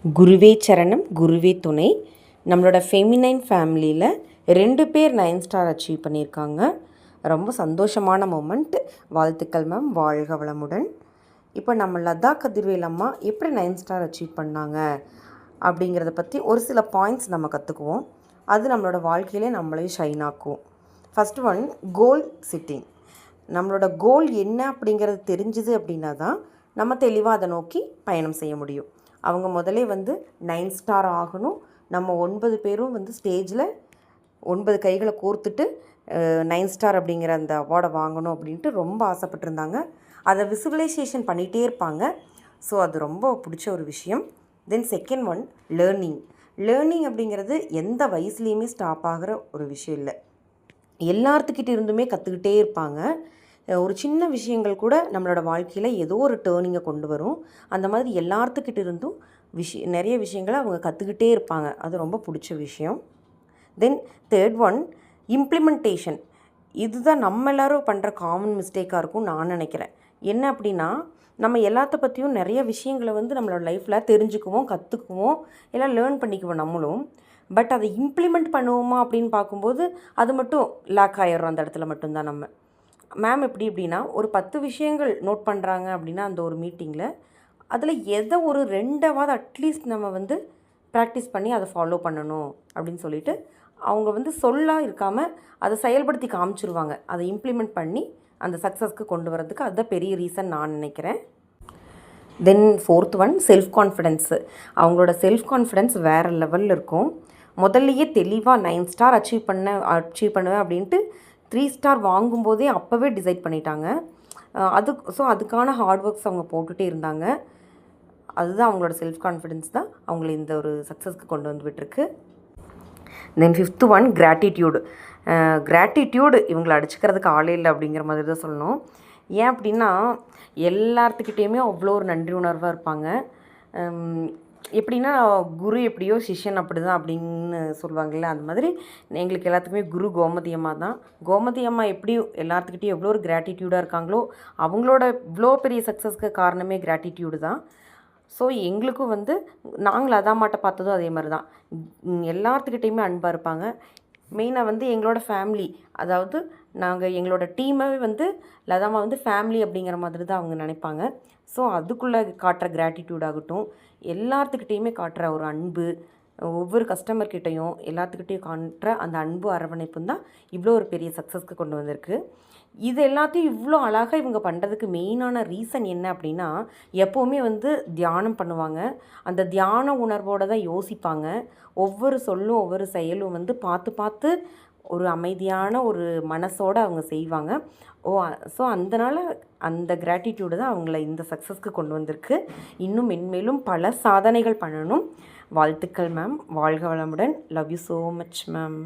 குருவே சரணம் குருவே துணை. நம்மளோட ஃபெமினைன் ஃபேமிலியில் 2 பேர் 9 ஸ்டார் அச்சீவ் பண்ணியிருக்காங்க. ரொம்ப சந்தோஷமான மூமெண்ட். வாழ்த்துக்கள் மேம், வாழ்க வளமுடன். இப்போ நம்ம லதா கதிர்வேல் அம்மா எப்படி 9 ஸ்டார் அச்சீவ் பண்ணாங்க அப்படிங்கிறத பற்றி ஒரு சில பாயிண்ட்ஸ் நம்ம கற்றுக்குவோம். அது நம்மளோட வாழ்க்கையிலே நம்மளையும் ஷைன் ஆக்கும். ஃபஸ்ட்டு ஒன், கோல் செட்டிங். நம்மளோட கோல் என்ன அப்படிங்கிறது தெரிஞ்சுது அப்படின்னா தான் நம்ம தெளிவாக அதை நோக்கி பயணம் செய்ய முடியும். அவங்க முதலே 9 ஸ்டார் ஆகணும், நம்ம 9 பேரும் ஸ்டேஜில் 9 கைகளை கோர்த்துட்டு 9 ஸ்டார் அப்படிங்கிற அந்த அவார்டை வாங்கணும் அப்படின்ட்டு ரொம்ப ஆசைப்பட்டிருந்தாங்க. அதை விசுவலைசேஷன் பண்ணிகிட்டே இருப்பாங்க. ஸோ அது ரொம்ப பிடிச்ச ஒரு விஷயம். தென் செகண்ட் ஒன், லேர்னிங் அப்படிங்கிறது எந்த வயசுலேயுமே ஸ்டாப் ஆகிற ஒரு விஷயம் இல்லை. எல்லாத்துக்கிட்ட இருந்துமே கற்றுக்கிட்டே இருப்பாங்க. ஒரு சின்ன விஷயங்கள் கூட நம்மளோட வாழ்க்கையில் ஏதோ ஒரு டேர்னிங்கை கொண்டு வரும். அந்த மாதிரி எல்லாத்துக்கிட்ட இருந்தும் நிறைய விஷயங்களை அவங்க கற்றுக்கிட்டே இருப்பாங்க. அது ரொம்ப பிடிச்ச விஷயம். Then third one, implementation. இதுதான் நம்ம எல்லோரும் பண்ணுற காமன் மிஸ்டேக்காக இருக்கும் நான் நினைக்கிறேன். என்ன அப்படின்னா, நம்ம எல்லாத்த பற்றியும் நிறைய விஷயங்களை நம்மளோட லைஃப்பில் தெரிஞ்சுக்குவோம், கற்றுக்குவோம், எல்லாம் லேர்ன் பண்ணிக்குவோம் நம்மளும். பட் அதை இம்ப்ளிமெண்ட் பண்ணுவோமா அப்படின்னு பார்க்கும்போது அது மட்டும் லேக் ஆகிடுறோம். அந்த இடத்துல மட்டும்தான் நம்ம. மேம் எப்படி எப்படின்னா, ஒரு 10 விஷயங்கள் நோட் பண்ணுறாங்க அப்படின்னா அந்த ஒரு மீட்டிங்கில் அதில் எதை ஒரு 2ஆவது அட்லீஸ்ட் நம்ம ப்ராக்டிஸ் பண்ணி அதை ஃபாலோ பண்ணணும் அப்படின்னு சொல்லிட்டு அவங்க சொல்லாக இருக்காமல் அதை செயல்படுத்தி காமிச்சிருவாங்க. அதை இம்ப்ளிமெண்ட் பண்ணி அந்த சக்ஸஸ்க்கு கொண்டு வரதுக்கு அதுதான் பெரிய ரீசன் நான் நினைக்கிறேன். தென் ஃபோர்த் ஒன், செல்ஃப் கான்ஃபிடென்ஸு. அவங்களோட செல்ஃப் கான்ஃபிடென்ஸ் வேறு லெவலில் இருக்கும். முதல்லையே தெளிவாக 9 ஸ்டார் அச்சீவ் பண்ணுவேன் அப்படின்ட்டு 3 ஸ்டார் வாங்கும்போதே அப்போவே டிசைட் பண்ணிட்டாங்க. அதுக்கான ஹார்ட் ஒர்க்ஸ் அவங்க போட்டுகிட்டே இருந்தாங்க. அதுதான் அவங்களோட செல்ஃப் கான்ஃபிடென்ஸ் தான் அவங்கள இந்த ஒரு சக்ஸஸ்க்கு கொண்டு வந்து விட்டுருக்கு. தென் ஃபிஃப்த்து ஒன், கிராட்டிடியூடு இவங்களை அடிச்சுக்கிறதுக்கு ஆளே இல்லை அப்படிங்கிற மாதிரி தான் சொல்லணும். ஏன் அப்படின்னா, எல்லாத்துக்கிட்டேயுமே அவ்வளோ ஒரு நன்றி உணர்வாக இருப்பாங்க. எப்படின்னா, குரு எப்படியோ சிஷ்யன் அப்படி தான் அப்படின்னு சொல்லுவாங்கள்ல, அந்த மாதிரி எங்களுக்கு எல்லாத்துக்குமே குரு கோமதி அம்மா தான். கோமதி அம்மா எப்படி எல்லாத்துக்கிட்டையும் எவ்வளோ ஒரு கிராட்டிடியூடாக இருக்காங்களோ, அவங்களோட இவ்வளோ பெரிய சக்ஸஸ்க்கு காரணமே கிராட்டிடியூடு தான். ஸோ எங்களுக்கும் நாங்கள் லதாமாட்ட பார்த்ததும் அதே மாதிரி தான். எல்லாத்துக்கிட்டேயுமே அன்பாக இருப்பாங்க. மெயினாக எங்களோட ஃபேமிலி, அதாவது நாங்கள் எங்களோட டீமாகவே லதாமா ஃபேமிலி அப்படிங்கிற மாதிரி தான் அவங்க நினைப்பாங்க. ஸோ அதுக்குள்ளே காட்டுற கிராட்டிடியூட் ஆகட்டும், எல்லாத்துக்கிட்டேயுமே காட்டுற ஒரு அன்பு, ஒவ்வொரு கஸ்டமர்கிட்டையும் எல்லாத்துக்கிட்டையும் காட்டுற அந்த அன்பு அரவணைப்பும் தான் இவ்வளோ ஒரு பெரிய சக்ஸஸ்க்கு கொண்டு வந்திருக்கு. இது எல்லாத்தையும் இவ்வளோ அழகாக இவங்க பண்ணுறதுக்கு மெயினான ரீசன் என்ன அப்படின்னா, எப்போவுமே தியானம் பண்ணுவாங்க. அந்த தியான உணர்வோடு தான் யோசிப்பாங்க. ஒவ்வொரு சொல்லும் ஒவ்வொரு செயலும் பார்த்து ஒரு அமைதியான ஒரு மனசோடு அவங்க செய்வாங்க. ஸோ அதனால் அந்த கிராட்டிடியூடு தான் அவங்கள இந்த சக்ஸஸ்க்கு கொண்டு வந்திருக்கு. இன்னும் மென்மேலும் பல சாதனைகள் பண்ணணும். வாழ்த்துக்கள் மேம், வாழ்க வளமுடன். Love you so much ma'am.